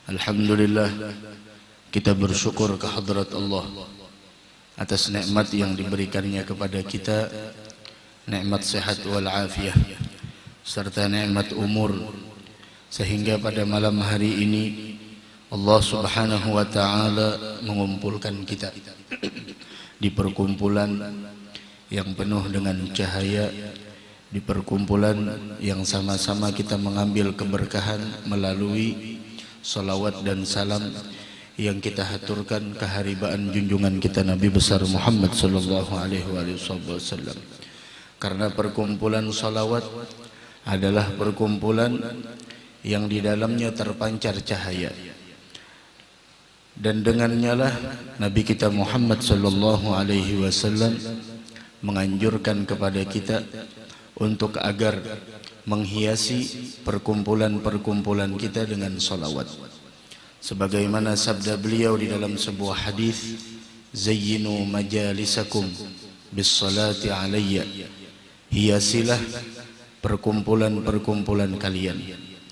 Alhamdulillah, kita bersyukur kehadrat Allah atas nikmat yang diberikannya kepada kita, nikmat sehat wal afiyah serta nikmat umur, sehingga pada malam hari ini Allah Subhanahu wa taala mengumpulkan kita di perkumpulan yang penuh dengan cahaya, di perkumpulan yang sama-sama kita mengambil keberkahan melalui salawat dan salam yang kita haturkan keharibaan junjungan kita Nabi besar Muhammad sallallahu alaihi wasallam. Karena perkumpulan salawat adalah perkumpulan yang di dalamnya terpancar cahaya, dan dengannya lah Nabi kita Muhammad sallallahu alaihi wasallam menganjurkan kepada kita untuk agar menghiasi perkumpulan-perkumpulan kita dengan salawat. Sebagaimana sabda beliau di dalam sebuah hadis, zayyinu majalisakum bis salati alayya, hiasilah perkumpulan-perkumpulan kalian,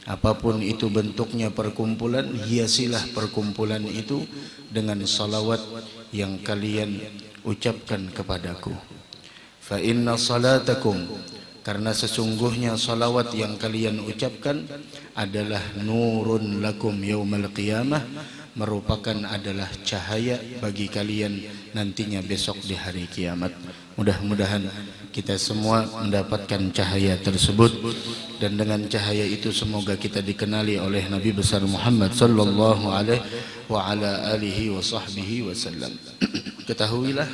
apapun itu bentuknya perkumpulan, hiasilah perkumpulan itu dengan salawat yang kalian ucapkan kepadaku. Fa inna salatakum, karena sesungguhnya salawat yang kalian ucapkan adalah nurun lakum yaumal qiyamah, merupakan adalah cahaya bagi kalian nantinya besok di hari kiamat. Mudah-mudahan kita semua mendapatkan cahaya tersebut, dan dengan cahaya itu semoga kita dikenali oleh Nabi besar Muhammad sallallahu alaihi wa ala alihi wa sahbihi wasallam. Ketahuilah,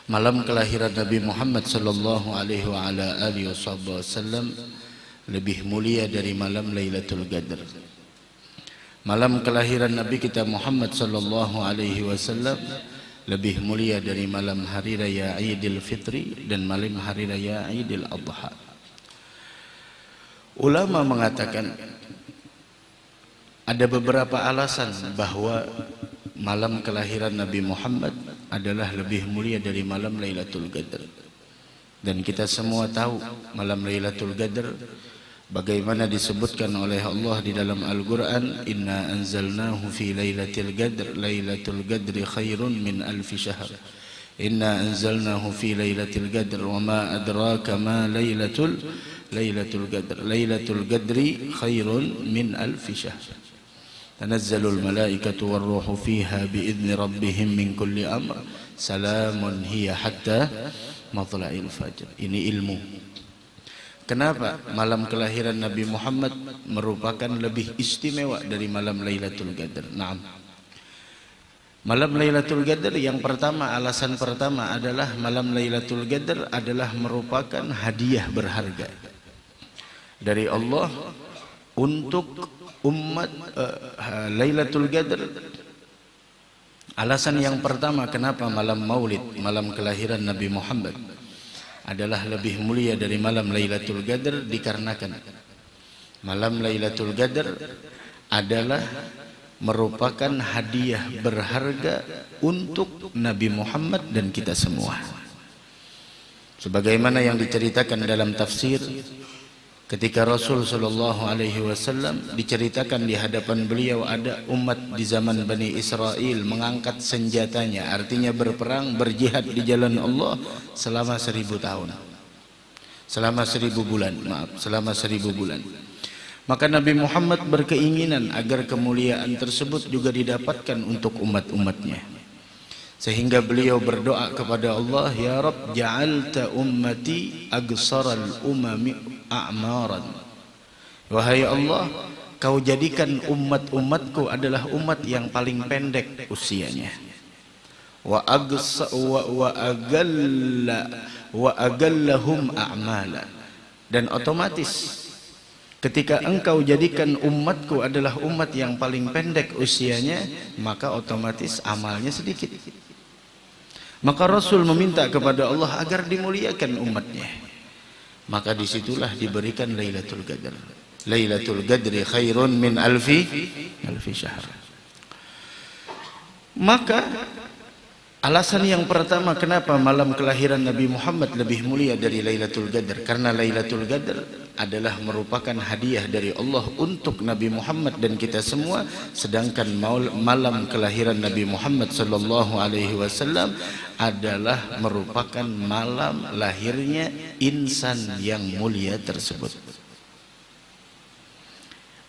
malam kelahiran Nabi Muhammad sallallahu alaihi wa ala alihi wasallam lebih mulia dari malam Lailatul Qadar. Malam kelahiran Nabi kita Muhammad sallallahu alaihi wasallam lebih mulia dari malam hari raya Idul Fitri dan malam hari raya Idul Adha. Ulama mengatakan ada beberapa alasan bahwa malam kelahiran Nabi Muhammad adalah lebih mulia dari malam Lailatul Qadar. Dan kita semua tahu malam Lailatul Qadar bagaimana disebutkan oleh Allah di dalam Al-Quran, inna anzalnahu fi lailatul qadr, lailatul qadri khairun min alfi syahr, inna anzalnahu fi lailatul qadr wa ma adraka ma lailatul qadr, lailatul qadri khairun min alfi syahr, tanazzalul malaikatu warruhu fiha biidzni rabbihim min kulli amr, salamun hiya hatta matla'il fajr. Ini ilmu. Kenapa malam kelahiran Nabi Muhammad merupakan lebih istimewa dari malam Lailatul Qadar? Naam. Malam Lailatul Qadar yang pertama, alasan pertama adalah malam Lailatul Qadar adalah merupakan hadiah berharga dari Allah untuk umat Lailatul Qadar. Alasan yang pertama kenapa malam Maulid, malam kelahiran Nabi Muhammad adalah lebih mulia dari malam Lailatul Qadar, dikarenakan malam Lailatul Qadar adalah merupakan hadiah berharga untuk Nabi Muhammad dan kita semua. Sebagaimana yang diceritakan dalam tafsir, ketika Rasul sallallahu alaihi wasallam diceritakan di hadapan beliau ada umat di zaman Bani Israel mengangkat senjatanya, artinya berperang, berjihad di jalan Allah selama 1000 tahun. Selama 1000 bulan, selama 1000 bulan. Maka Nabi Muhammad berkeinginan agar kemuliaan tersebut juga didapatkan untuk umat-umatnya. Sehingga beliau berdoa kepada Allah, ya Rabb, ja'alta ummati agsaral umami a'maran. Wahai Allah, kau jadikan umat-umatku adalah umat yang paling pendek usianya. Wa agallahum a'mala. Dan otomatis ketika engkau jadikan umatku adalah umat yang paling pendek usianya, maka otomatis amalnya sedikit. Maka Rasul meminta kepada Allah agar dimuliakan umatnya. Maka disitulah diberikan Lailatul Qadar. Lailatul Qadri khairun min alfi syahr. Maka alasan yang pertama kenapa malam kelahiran Nabi Muhammad lebih mulia dari Lailatul Qadar, karena Lailatul Qadar adalah merupakan hadiah dari Allah untuk Nabi Muhammad dan kita semua, sedangkan malam kelahiran Nabi Muhammad sallallahu alaihi wasallam adalah merupakan malam lahirnya insan yang mulia tersebut.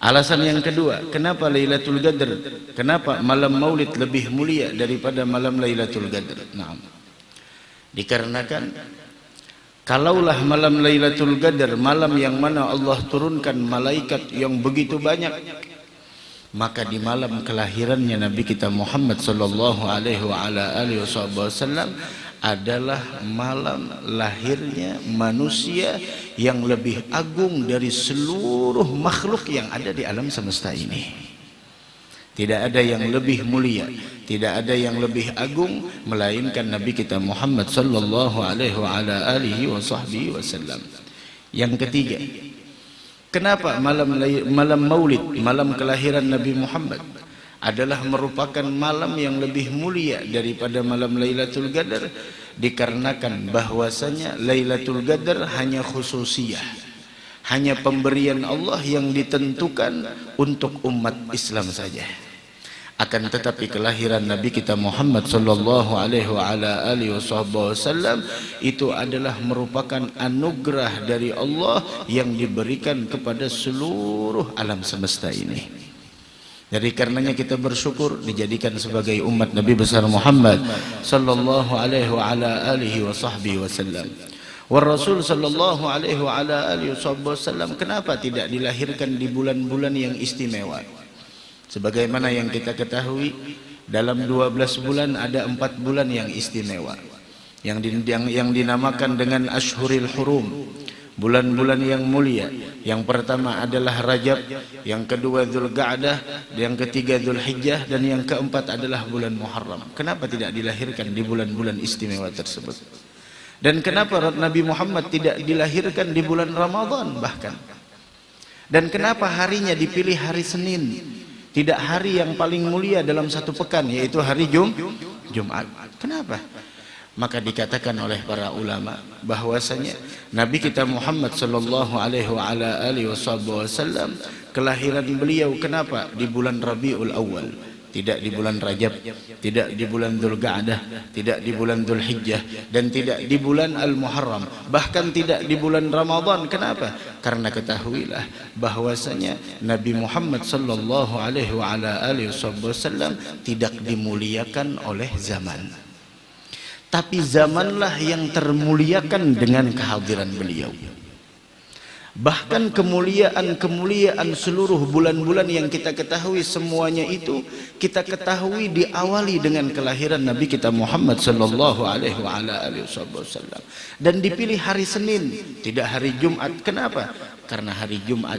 Alasan yang kedua, kenapa Lailatul Qadar, kenapa malam Maulid lebih mulia daripada malam Lailatul Qadar? Nah, dikarenakan kalaulah malam Lailatul Qadar malam yang mana Allah turunkan malaikat yang begitu banyak, maka di malam kelahirannya Nabi kita Muhammad sallallahu alaihi wasallam adalah malam lahirnya manusia yang lebih agung dari seluruh makhluk yang ada di alam semesta ini. Tidak ada yang lebih mulia, tidak ada yang lebih agung melainkan Nabi kita Muhammad sallallahu alaihi wasallam. Yang ketiga, kenapa malam Maulid, malam kelahiran Nabi Muhammad adalah merupakan malam yang lebih mulia daripada malam Lailatul Qadar? Dikarenakan bahwasanya Lailatul Qadar hanya khususiyah, hanya pemberian Allah yang ditentukan untuk umat Islam saja. Akan tetapi kelahiran Nabi kita Muhammad sallallahu alaihi wasallam itu adalah merupakan anugerah dari Allah yang diberikan kepada seluruh alam semesta ini. Dari karenanya kita bersyukur dijadikan sebagai umat Nabi besar Muhammad sallallahu alaihi wasallam. Rasul sallallahu alaihi wasallam kenapa tidak dilahirkan di bulan-bulan yang istimewa? Sebagaimana yang kita ketahui, dalam 12 bulan ada 4 bulan yang istimewa, yang dinamakan dengan Ashhuril Hurum, bulan-bulan yang mulia. Yang pertama adalah Rajab, yang kedua Dzulqa'dah, yang ketiga Dzulhijjah, dan yang keempat adalah bulan Muharram. Kenapa tidak dilahirkan di bulan-bulan istimewa tersebut? Dan kenapa Nabi Muhammad tidak dilahirkan di bulan Ramadan bahkan? Dan kenapa harinya dipilih hari Senin, tidak hari yang paling mulia dalam satu pekan, yaitu hari Jumat? Kenapa? Maka dikatakan oleh para ulama bahwasanya Nabi kita Muhammad sallallahu alaihi wasallam kelahiran beliau kenapa di bulan Rabiul Awal, tidak di bulan Rajab, tidak di bulan Dzulqa'dah, tidak di bulan Dzulhijjah, dan tidak di bulan Al-Muharram, bahkan tidak di bulan Ramadan. Kenapa? Karena ketahuilah bahwasanya Nabi Muhammad sallallahu alaihi wasallam tidak dimuliakan oleh zaman, tapi zamanlah yang termuliakan dengan kehadiran beliau. Bahkan kemuliaan seluruh bulan-bulan yang kita ketahui, semuanya itu kita ketahui diawali dengan kelahiran Nabi kita Muhammad sallallahu alaihi wasallam, dan dipilih hari Senin, tidak hari Jumat. Kenapa? Karena hari Jumat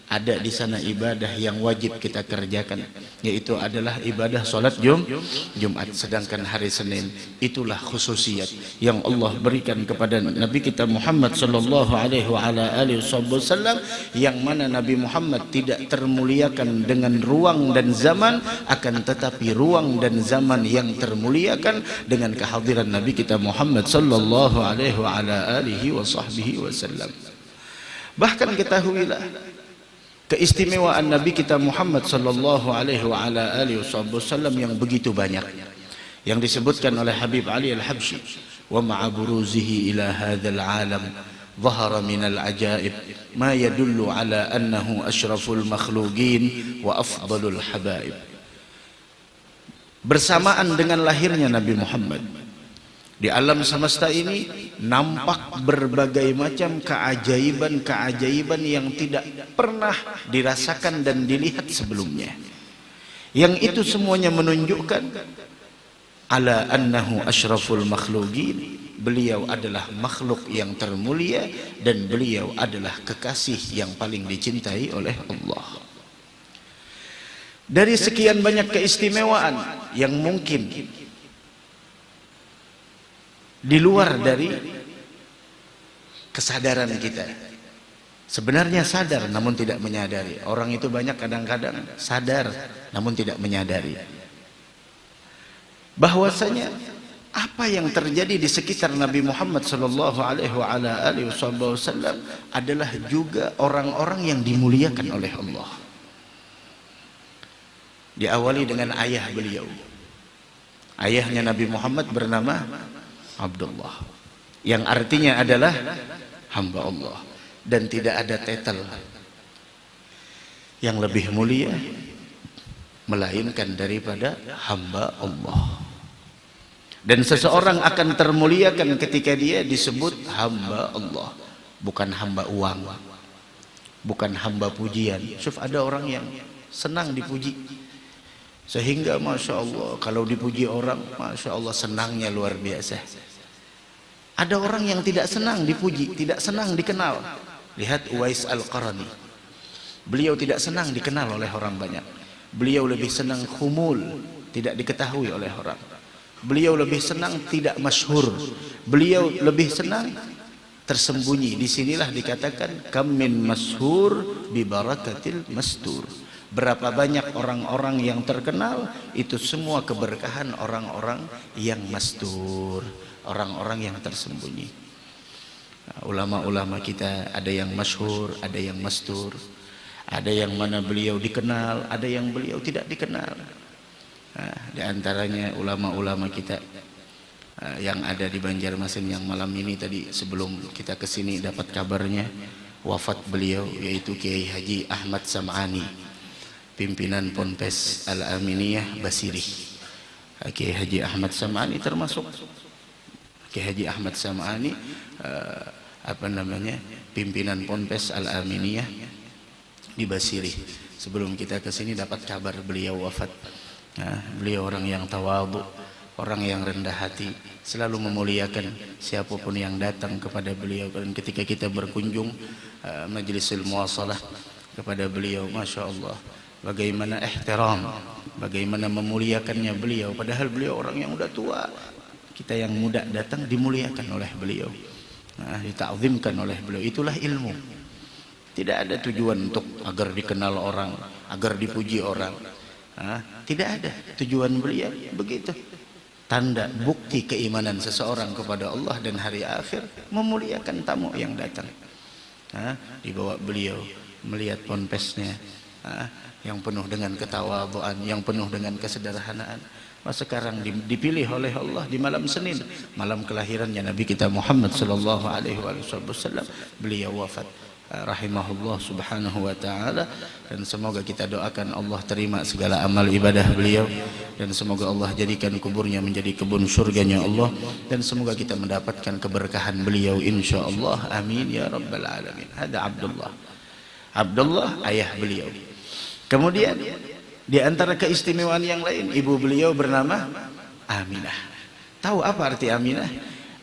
ada di sana ibadah yang wajib kita kerjakan, yaitu adalah ibadah salat Jumat. Sedangkan hari Senin itulah khususiat yang Allah berikan kepada Nabi kita Muhammad sallallahu alaihi wasallam, yang mana Nabi Muhammad tidak termuliakan dengan ruang dan zaman, akan tetapi ruang dan zaman yang termuliakan dengan kehadiran Nabi kita Muhammad sallallahu alaihi wasallam. Bahkan ketahuilah keistimewaan Nabi kita Muhammad sallallahu alaihi wasallam yang begitu banyak, yang disebutkan oleh Habib Ali Al-Habsyi, wa ma'a buruzihi ila hadzal alam dhahara minal ajaib ma yadullu ala annahu asyraful makhluqin wa afdalul habaib. Bersamaan dengan lahirnya Nabi Muhammad, di alam semesta ini nampak berbagai macam keajaiban-keajaiban yang tidak pernah dirasakan dan dilihat sebelumnya. Yang itu semuanya menunjukkan ala annahu asyraful makhluqin, beliau adalah makhluk yang termulia dan beliau adalah kekasih yang paling dicintai oleh Allah. Dari sekian banyak keistimewaan yang mungkin di luar dari kesadaran kita, sebenarnya sadar namun tidak menyadari. Orang itu banyak kadang-kadang sadar namun tidak menyadari bahwasanya Apa yang terjadi di sekitar Nabi Muhammad sallallahu alaihi wasallam adalah juga orang-orang yang dimuliakan oleh Allah. Diawali dengan ayah beliau. Ayahnya Nabi Muhammad bernama Abdullah, yang artinya adalah hamba Allah, dan tidak ada titel yang lebih mulia melainkan daripada hamba Allah. Dan seseorang akan termuliakan ketika dia disebut hamba Allah, bukan hamba uang, bukan hamba pujian. Ada orang yang senang dipuji, sehingga Masya Allah kalau dipuji orang, Masya Allah senangnya luar biasa. Ada orang yang tidak senang dipuji, tidak senang dikenal. Lihat Uwais Al-Qarani, beliau tidak senang dikenal oleh orang banyak. Beliau lebih senang khumul, tidak diketahui oleh orang. Beliau lebih senang tidak masyhur. Beliau lebih senang tersembunyi. Disinilah dikatakan kam min masyhur bi barakatil mastur. Berapa banyak orang-orang yang terkenal, itu semua keberkahan orang-orang yang mastur, orang-orang yang tersembunyi. Ulama-ulama kita ada yang masyhur, ada yang mastur, ada yang mana beliau dikenal, ada yang beliau tidak dikenal. Di antaranya ulama-ulama kita yang ada di Banjarmasin, yang malam ini tadi sebelum kita kesini dapat kabarnya wafat beliau, yaitu Kiai Haji Ahmad Sam'ani, pimpinan Ponpes Al-Aminiyah Basiri. Kiai Haji Ahmad Sam'ani termasuk Kiai Haji Ahmad Sam'ani pimpinan Ponpes Al-Aminiyah di Basiri. Sebelum kita kesini dapat kabar beliau wafat. Beliau orang yang tawadhu, orang yang rendah hati, selalu memuliakan siapapun yang datang kepada beliau. Dan ketika kita berkunjung majlisul muwasalah kepada beliau, Masya Allah, bagaimana ihtiram, bagaimana memuliakannya beliau, padahal beliau orang yang udah tua. Kita yang muda datang dimuliakan oleh beliau, dita'zimkan oleh beliau. Itulah ilmu. Tidak ada tujuan untuk agar dikenal orang, agar dipuji orang. Tidak ada tujuan beliau begitu. Tanda bukti keimanan seseorang kepada Allah dan hari akhir, memuliakan tamu yang datang. Dibawa beliau melihat ponpesnya yang penuh dengan ketawadhuan, yang penuh dengan kesederhanaan. Sekarang dipilih oleh Allah di malam Senin, malam kelahirannya Nabi kita Muhammad sallallahu alaihi wasallam, beliau wafat. Rahimahullah subhanahu wa ta'ala. Dan semoga kita doakan Allah terima segala amal ibadah beliau, dan semoga Allah jadikan kuburnya menjadi kebun surganya Allah, dan semoga kita mendapatkan keberkahan beliau insyaallah, amin ya rabbal alamin. Ada Abdullah ayah beliau. Kemudian di antara keistimewaan yang lain, ibu beliau bernama Aminah. Tahu apa arti Aminah?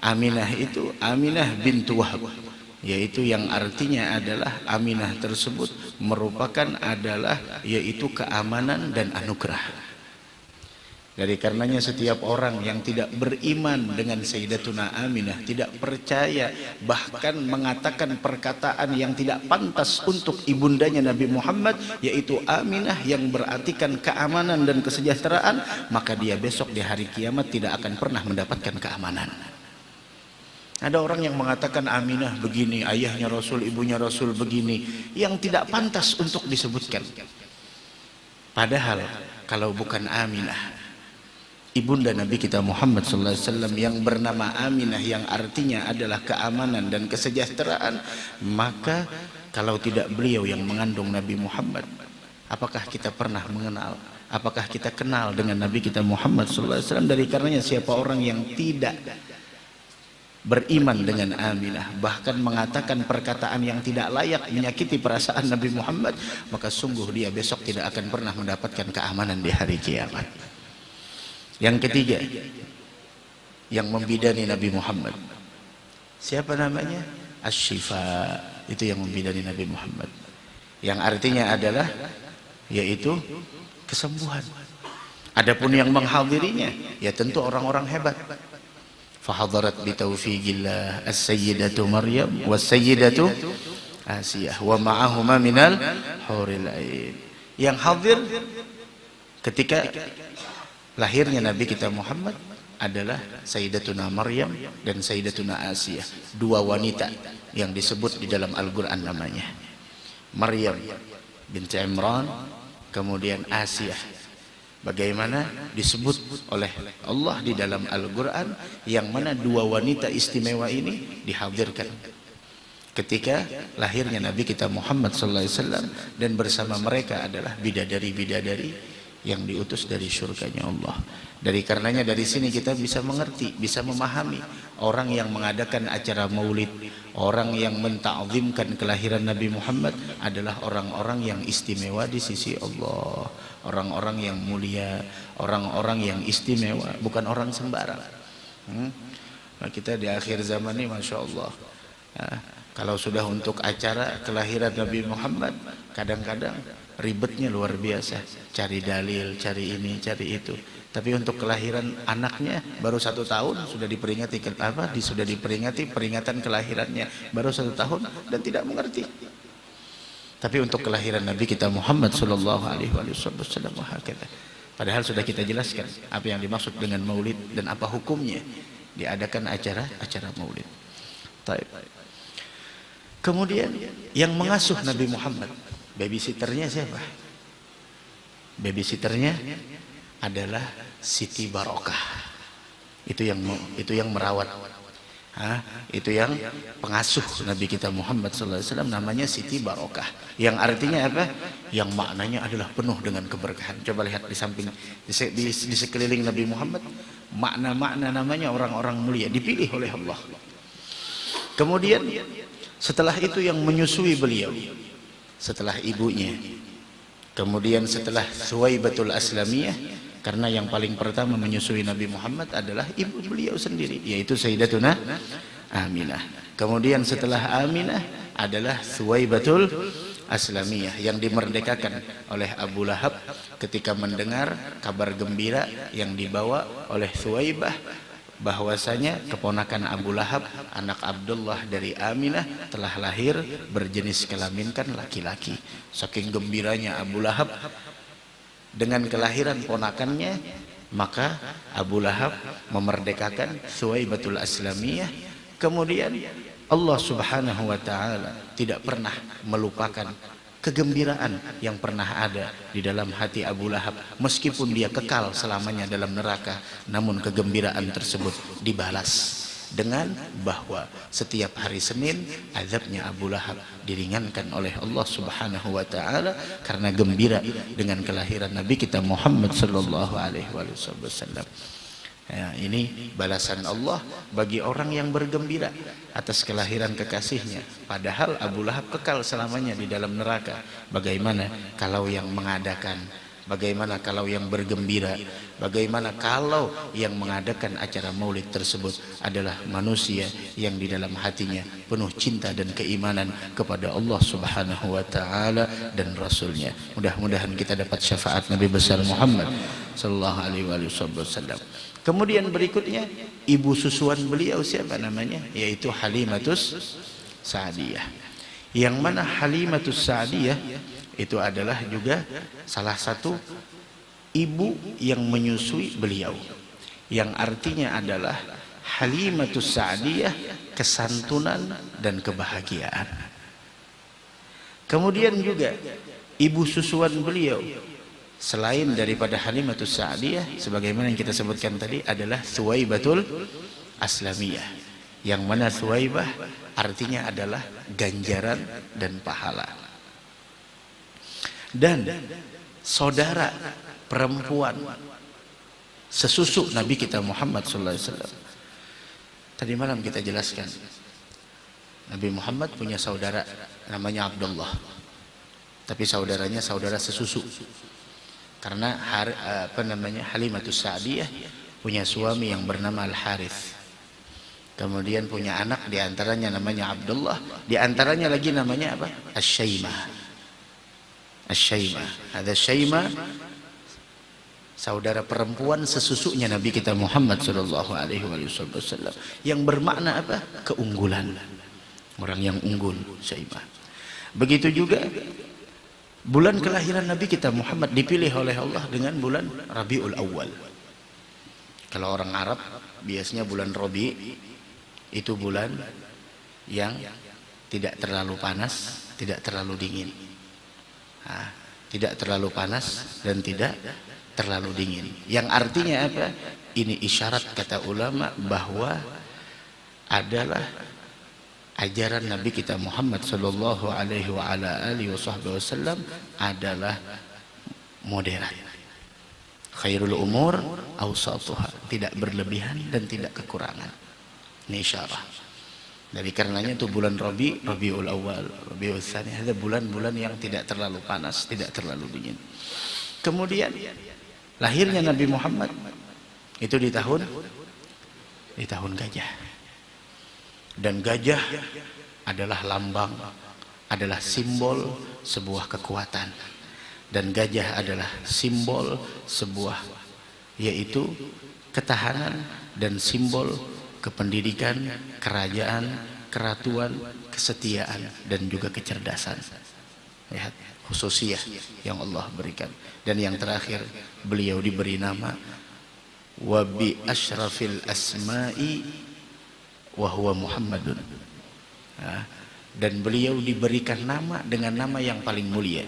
Aminah itu Aminah bintu Wahab, yaitu yang artinya adalah Aminah tersebut merupakan yaitu keamanan dan anugerah. Dari karenanya setiap orang yang tidak beriman dengan Sayyidatuna Aminah, tidak percaya, bahkan mengatakan perkataan yang tidak pantas untuk ibundanya Nabi Muhammad, yaitu Aminah yang berartikan keamanan dan kesejahteraan, maka dia besok di hari kiamat tidak akan pernah mendapatkan keamanan. Ada orang yang mengatakan Aminah begini, ayahnya Rasul, ibunya Rasul begini, yang tidak pantas untuk disebutkan. Padahal kalau bukan Aminah, ibunda Nabi kita Muhammad sallallahu alaihi wasallam yang bernama Aminah, yang artinya adalah keamanan dan kesejahteraan, maka kalau tidak beliau yang mengandung Nabi Muhammad, apakah kita pernah mengenal, apakah kita kenal dengan Nabi kita Muhammad sallallahu alaihi wasallam? Dari karenanya siapa orang yang tidak beriman dengan Aminah, bahkan mengatakan perkataan yang tidak layak menyakiti perasaan Nabi Muhammad, maka sungguh dia besok tidak akan pernah mendapatkan keamanan di hari kiamat. Yang ketiga, yang membidani Nabi Muhammad, siapa namanya? Asy-Syifa. Itu yang membidani Nabi Muhammad, yang artinya adalah yaitu kesembuhan. Adapun yang menghadirinya, ya tentu orang-orang hebat. Fahadarat bitaufiqillah as-sayyidatu Maryam was-sayyidatu Asiyah wa ma'ahuma minal huril ain. Yang hadir ketika lahirnya Nabi kita Muhammad adalah Sayyidatuna Maryam dan Sayyidatuna Asiyah, dua wanita yang disebut di dalam Al-Quran namanya. Maryam binti Imran, kemudian Asiyah. Bagaimana disebut oleh Allah di dalam Al-Quran, yang mana dua wanita istimewa ini dihadirkan ketika lahirnya Nabi kita Muhammad SAW, dan bersama mereka adalah bidadari-bidadari yang diutus dari surganya Allah. Dari karenanya dari sini kita bisa mengerti, bisa memahami orang yang mengadakan acara maulid, orang yang menta'zimkan kelahiran Nabi Muhammad adalah orang-orang yang istimewa di sisi Allah, orang-orang yang mulia, orang-orang yang istimewa, bukan orang sembarang. Nah, kita di akhir zaman ini Masya Allah, kalau sudah untuk acara kelahiran Nabi Muhammad, kadang-kadang ribetnya luar biasa, cari dalil, cari ini, cari itu. Tapi untuk kelahiran anaknya baru 1 tahun sudah diperingati sudah diperingati peringatan kelahirannya baru 1 tahun dan tidak mengerti. Tapi untuk kelahiran Nabi kita Muhammad sallallahu alaihi wasallam, padahal sudah kita jelaskan apa yang dimaksud dengan maulid dan apa hukumnya diadakan acara maulid. Baik. Kemudian yang mengasuh Nabi Muhammad, babysitternya siapa? Babysitternya adalah Siti Barokah. Itu yang merawat. Itu yang pengasuh Nabi kita Muhammad SAW, namanya Siti Barokah. Yang artinya apa? Yang maknanya adalah penuh dengan keberkahan. Coba lihat di samping, di sekeliling Nabi Muhammad, makna-makna namanya orang-orang mulia, dipilih oleh Allah. Kemudian setelah itu yang menyusui beliau, setelah ibunya, kemudian setelah Suwaibatul Aslamiyah, karena yang paling pertama menyusui Nabi Muhammad adalah ibu beliau sendiri, yaitu Sayyidatuna Aminah. Kemudian setelah Aminah adalah Suwaibatul Aslamiyah yang dimerdekakan oleh Abu Lahab ketika mendengar kabar gembira yang dibawa oleh Suwaibah, bahwasanya keponakan Abu Lahab, anak Abdullah dari Aminah, telah lahir berjenis kelamin kan laki-laki. Saking gembiranya Abu Lahab dengan kelahiran ponakannya, maka Abu Lahab memerdekakan Suwaibatul Aslamiyah. Kemudian Allah Subhanahu wa taala tidak pernah melupakan kegembiraan yang pernah ada di dalam hati Abu Lahab, meskipun dia kekal selamanya dalam neraka, namun kegembiraan tersebut dibalas dengan bahwa setiap hari Senin azabnya Abu Lahab diringankan oleh Allah Subhanahu wa taala karena gembira dengan kelahiran Nabi kita Muhammad sallallahu alaihi wasallam. Ya, ini balasan Allah bagi orang yang bergembira atas kelahiran kekasihnya, padahal Abu Lahab kekal selamanya di dalam neraka. Bagaimana kalau yang mengadakan, bagaimana kalau yang bergembira, bagaimana kalau yang mengadakan acara maulid tersebut adalah manusia yang di dalam hatinya penuh cinta dan keimanan kepada Allah Subhanahu wa taala dan Rasulnya. Mudah-mudahan kita dapat syafaat Nabi besar Muhammad sallallahu alaihi wasallam. Kemudian berikutnya ibu susuan beliau siapa namanya? Yaitu Halimatus Sa'diyah. Yang mana Halimatus Sa'diyah itu adalah juga salah satu ibu yang menyusui beliau, yang artinya adalah Halimatus Sa'diyah, kesantunan dan kebahagiaan. Kemudian juga ibu susuan beliau selain daripada Halimatus Sa'diyah, sebagaimana yang kita sebutkan tadi, adalah Suwaibatul Aslamiyah, yang mana Suwaibah artinya adalah ganjaran dan pahala. Dan saudara perempuan sesusu Nabi kita Muhammad SAW. Tadi malam kita jelaskan, Nabi Muhammad punya saudara namanya Abdullah, tapi saudaranya saudara sesusu. Karena Halimatus Sa'diyah punya suami yang bernama Al-Harith, kemudian punya anak diantaranya namanya Abdullah, diantaranya lagi namanya apa? Asy-Syaimah. Ada Syaimah, saudara perempuan sesusunya Nabi kita Muhammad sallallahu alaihi wasallam, yang bermakna apa? Keunggulan, orang yang unggul, Syaimah. Begitu juga bulan kelahiran Nabi kita Muhammad dipilih oleh Allah dengan bulan Rabiul Awal. Kalau orang Arab biasanya bulan Rabi itu bulan yang tidak terlalu panas, tidak terlalu dingin. Nah, tidak terlalu panas dan tidak terlalu dingin. Yang artinya apa? Ini isyarat kata ulama bahwa adalah ajaran Nabi kita Muhammad sallallahu alaihi wa ala alihi wasallam adalah moderat. Khairul umur awsatuha, tidak berlebihan dan tidak kekurangan. Ini isyarat. Dari karenanya itu bulan Rabiul Awal, Rabiul Tsani, ada bulan-bulan yang tidak terlalu panas, tidak terlalu dingin. Kemudian lahirnya Nabi Muhammad itu di tahun gajah. Dan gajah adalah lambang, adalah simbol sebuah kekuatan. Dan gajah adalah simbol sebuah, yaitu ketahanan dan simbol kependidikan, kerajaan, keratuan, kesetiaan dan juga kecerdasan. Lihat khususiyah yang Allah berikan. Dan yang terakhir, beliau diberi nama wa bi asyrafil asma'i wa huwa Muhammadun. Dan beliau diberikan nama dengan nama yang paling mulia,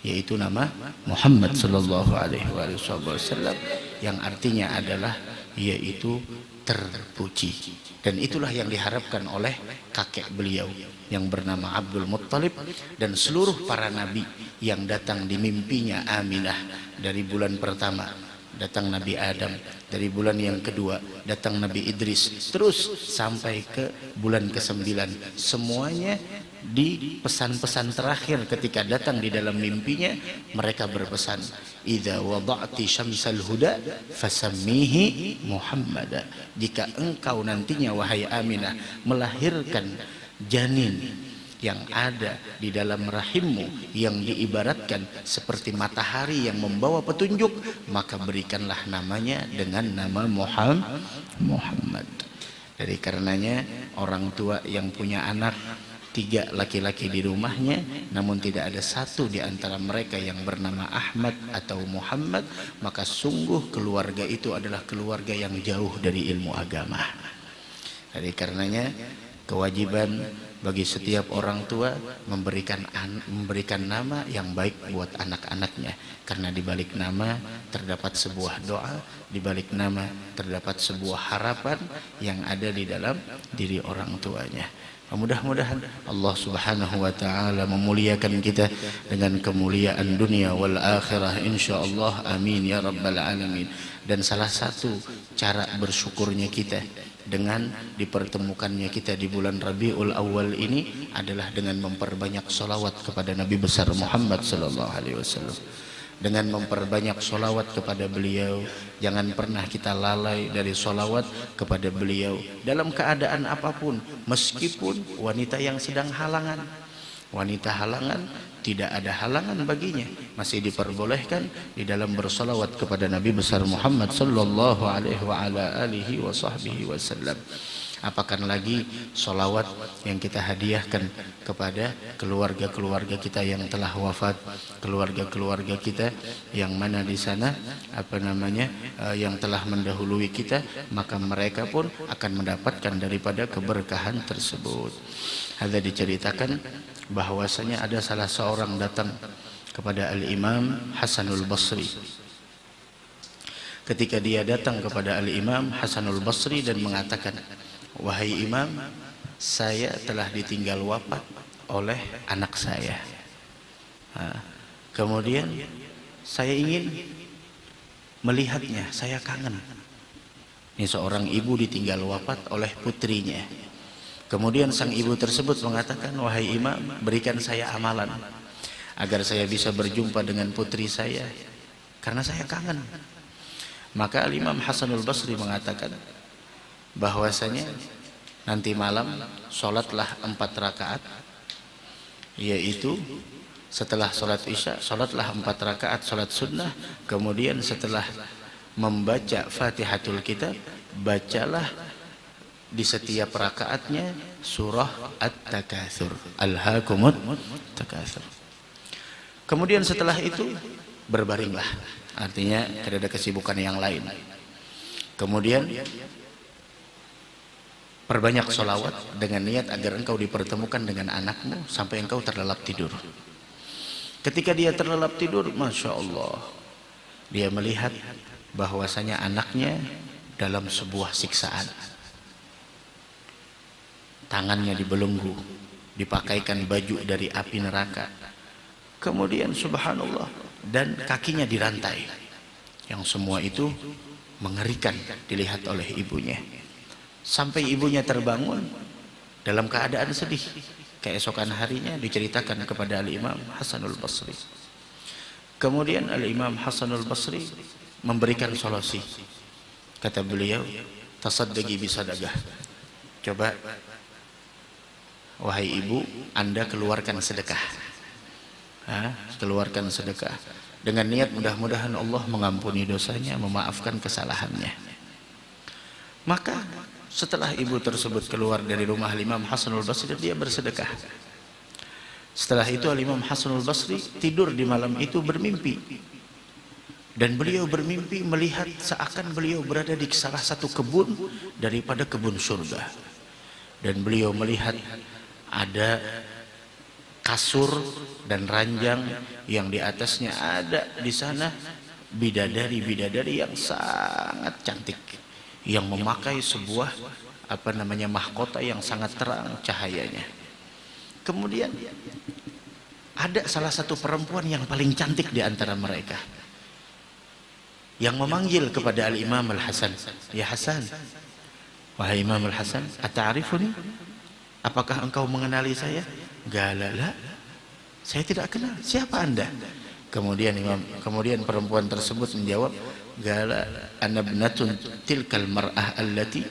yaitu nama Muhammad sallallahu alaihi wasallam, yang artinya adalah yaitu terpuji. Dan itulah yang diharapkan oleh kakek beliau yang bernama Abdul Muttalib dan seluruh para nabi yang datang di mimpinya Aminah. Dari bulan pertama datang Nabi Adam, dari bulan yang kedua datang Nabi Idris, terus sampai ke bulan ke-9. Semuanya di pesan-pesan terakhir ketika datang di dalam mimpinya, mereka berpesan, idza wada'ti syamsal huda fasammihi Muhammada. Jika engkau nantinya wahai Aminah melahirkan janin yang ada di dalam rahimmu yang diibaratkan seperti matahari yang membawa petunjuk, maka berikanlah namanya dengan nama Muhammad. Dari karenanya orang tua yang punya anak 3 laki-laki di rumahnya, namun tidak ada satu di antara mereka yang bernama Ahmad atau Muhammad, maka sungguh keluarga itu adalah keluarga yang jauh dari ilmu agama. Dari karenanya kewajiban bagi setiap orang tua memberikan nama yang baik buat anak-anaknya, karena di balik nama terdapat sebuah doa, di balik nama terdapat sebuah harapan yang ada di dalam diri orang tuanya. Mudah-mudahan Allah Subhanahu wa taala memuliakan kita dengan kemuliaan dunia wal akhirah insyaallah, amin ya rabbal alamin. Dan salah satu cara bersyukurnya kita dengan dipertemukannya kita di bulan Rabiul Awal ini adalah dengan memperbanyak sholawat kepada Nabi besar Muhammad sallallahu alaihi wasallam. Dengan memperbanyak sholawat kepada beliau, jangan pernah kita lalai dari sholawat kepada beliau dalam keadaan apapun, meskipun wanita yang sedang halangan. Wanita halangan, tidak ada halangan baginya, masih diperbolehkan di dalam bersolawat kepada Nabi besar Muhammad sallallahu alaihi wasallam. Apakan lagi solawat yang kita hadiahkan kepada keluarga-keluarga kita yang telah wafat, keluarga-keluarga kita yang mana di sana yang telah mendahului kita, maka mereka pun akan mendapatkan daripada keberkahan tersebut. Ada diceritakan bahwasanya ada salah seorang datang kepada Al-Imam Hasanul Basri. Ketika dia datang kepada Al-Imam Hasanul Basri dan mengatakan, wahai Imam, saya telah ditinggal wafat oleh anak saya. Kemudian saya ingin melihatnya, saya kangen. Ini seorang ibu ditinggal wafat oleh putrinya. Kemudian sang ibu tersebut mengatakan, wahai Imam, berikan saya amalan agar saya bisa berjumpa dengan putri saya, karena saya kangen. Maka Imam Hasanul Basri mengatakan bahwasanya nanti malam sholatlah 4 rakaat, yaitu setelah sholat isya sholatlah 4 rakaat sholat sunnah, kemudian setelah membaca Fatihatul Kitab bacalah di setiap rakaatnya surah At-Takatsur, Alhaakumut Takatsur. Kemudian setelah itu berbaringlah, artinya tidak ada kesibukan yang lain. Kemudian perbanyak sholawat dengan niat agar engkau dipertemukan dengan anakmu sampai engkau terlelap tidur. Ketika dia terlelap tidur, Masya Allah, dia melihat bahwasanya anaknya dalam sebuah siksaan. Tangannya dibelenggu, dipakaikan baju dari api neraka. Kemudian subhanallah, dan kakinya dirantai. Yang semua itu mengerikan dilihat oleh ibunya. Sampai ibunya terbangun dalam keadaan sedih. Keesokan harinya diceritakan kepada Al-Imam Hasanul Basri. Kemudian Al-Imam Hasanul Basri memberikan solusi. Kata beliau, tasaddaqi bisadaqah. Coba wahai ibu, Anda keluarkan sedekah. Keluarkan sedekah dengan niat mudah-mudahan Allah mengampuni dosanya, memaafkan kesalahannya. Maka setelah ibu tersebut keluar dari rumah Imam Hasanul Basri, dia bersedekah. Setelah itu Imam Hasanul Basri tidur di malam itu bermimpi. Dan beliau bermimpi melihat seakan beliau berada di salah satu kebun daripada kebun surga. Dan beliau melihat ada kasur dan ranjang yang di atasnya ada di sana bidadari-bidadari yang sangat cantik, yang memakai sebuah mahkota yang sangat terang cahayanya. Kemudian ada salah satu perempuan yang paling cantik di antara mereka yang memanggil kepada Al-Imam Al-Hasan, "Ya Hasan, wahai Imam Al-Hasan, ata'arifuni? Apakah engkau mengenali saya?" "Galala, saya tidak kenal. Siapa Anda?" Kemudian perempuan tersebut menjawab, "Gala ana ibnatun tilkal mar'ah allati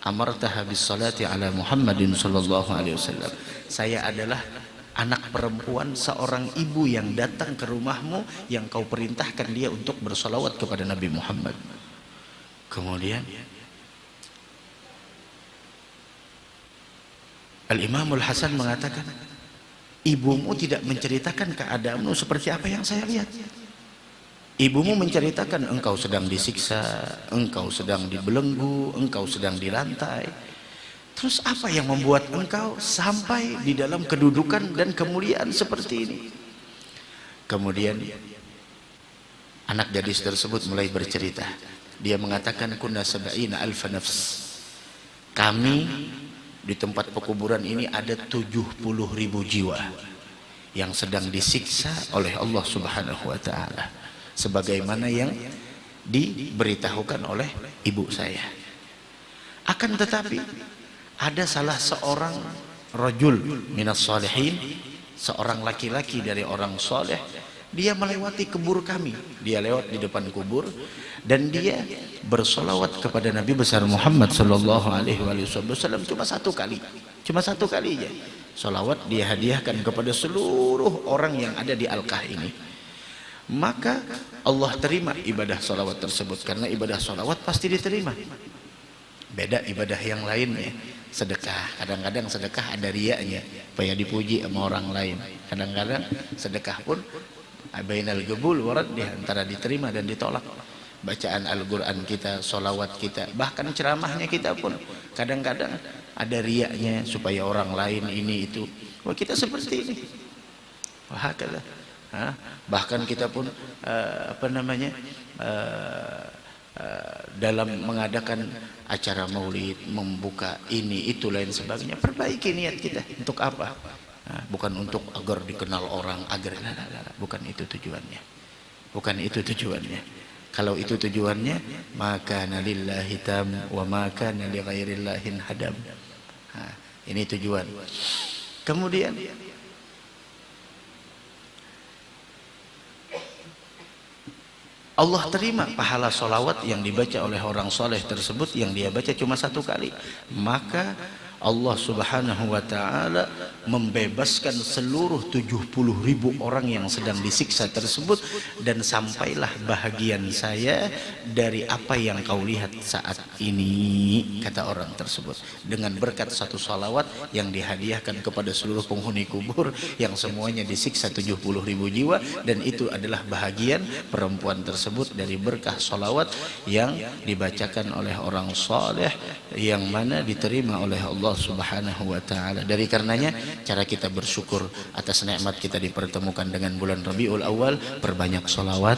amartaha bis salati ala Muhammadin sallallahu alaihi wasallam." Saya adalah anak perempuan seorang ibu yang datang ke rumahmu yang kau perintahkan dia untuk bersolawat kepada Nabi Muhammad. Kemudian Al-Imam Al-Hasan mengatakan, "Ibumu tidak menceritakan keadaanmu seperti apa yang saya lihat. Ibumu menceritakan engkau sedang disiksa, engkau sedang dibelenggu, engkau sedang dirantai. Terus apa yang membuat engkau sampai di dalam kedudukan dan kemuliaan seperti ini?" Kemudian anak gadis tersebut mulai bercerita. Dia mengatakan, "Kunna sab'ina alfa nafs." Kami di tempat pekuburan ini ada 70.000 jiwa yang sedang disiksa oleh Allah Subhanahu wa taala, sebagaimana yang diberitahukan oleh ibu saya. Akan tetapi ada salah seorang rajul minas salihin, seorang laki-laki dari orang soleh, dia melewati kubur kami. Dia lewat di depan kubur dan dia bersolawat kepada Nabi besar Muhammad sallallahu alaihi wasallam cuma satu kali aja. Solawat dia hadiahkan kepada seluruh orang yang ada di Alkah ini. Maka Allah terima ibadah solawat tersebut, karena ibadah solawat pasti diterima. Beda ibadah yang lainnya. Sedekah, kadang-kadang sedekah ada riaknya supaya dipuji sama orang lain. Kadang-kadang sedekah pun bainal gebul warad, di antara diterima dan ditolak. Bacaan Al-Quran kita, solawat kita, bahkan ceramahnya kita pun kadang-kadang ada riaknya supaya orang lain ini itu. Wah, kita seperti ini. Wah, kala. Bahkan kita pun dalam mengadakan acara maulid, membuka ini itu lain sebagainya, perbaiki niat kita. Untuk apa? Bukan untuk agar dikenal orang, agar bukan itu tujuannya. Bukan itu tujuannya. Kalau itu tujuannya, maka nalillahi tam wa maka nali ghairillahin hadam. Ini tujuan. Kemudian Allah terima pahala solawat yang dibaca oleh orang soleh tersebut, yang dia baca cuma satu kali. Maka Allah Subhanahu wa taala membebaskan seluruh 70.000 orang yang sedang disiksa tersebut, dan sampailah bahagian saya dari apa yang kau lihat saat ini, kata orang tersebut, dengan berkat satu salawat yang dihadiahkan kepada seluruh penghuni kubur yang semuanya disiksa 70.000 jiwa. Dan itu adalah bahagian perempuan tersebut dari berkah salawat yang dibacakan oleh orang saleh, yang mana diterima oleh Allah Subhanahu wa taala. Dari karenanya cara kita bersyukur atas nikmat kita dipertemukan dengan bulan Rabiul Awal, perbanyak sholawat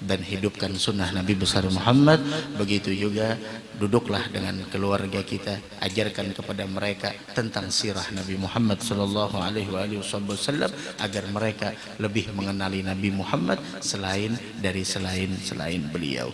dan hidupkan sunnah Nabi besar Muhammad. Begitu juga duduklah dengan keluarga kita, ajarkan kepada mereka tentang sirah Nabi Muhammad sallallahu alaihi wasallam agar mereka lebih mengenali Nabi Muhammad selain beliau.